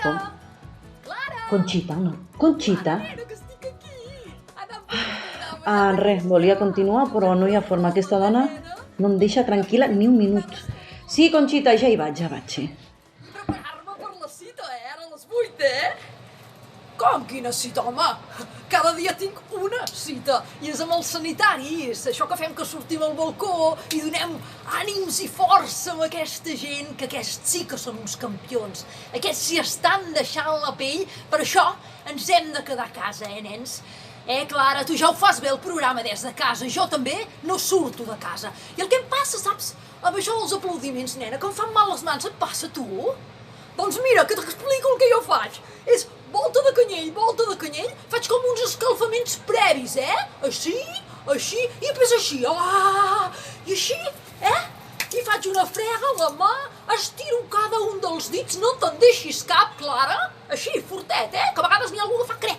Com? Conxita, no? Conxita? Res, volia continuar, però no hi ha forma. Aquesta dona no em deixa tranquil·la ni un minut. Sí, Conxita, ja hi vaig, sí. Preparar-me per la cita, ara a les 8, Com, quina cita, home? Cada dia tinc una cita, i és amb els sanitaris, això que fem que sortim al balcó i donem ànims i força a aquesta gent, que aquests sí que són uns campions. Aquests s'hi estan deixant la pell, per això ens hem de quedar a casa, nens? Clara, tu ja ho fas bé el programa des de casa, jo també no surto de casa. I el que em passa, saps, amb això dels aplaudiments, nena, que em fan mal les mans, et passa, tu? Doncs mira, que t'explico el que jo faig. És volta de canyell, faig com uns escalfaments previs, Així, i després així, i així, I faig una frega a la mà, estiro cada un dels dits, no te'n deixis cap, Clara, així, fortet, que a vegades n'hi ha algú que fa crec,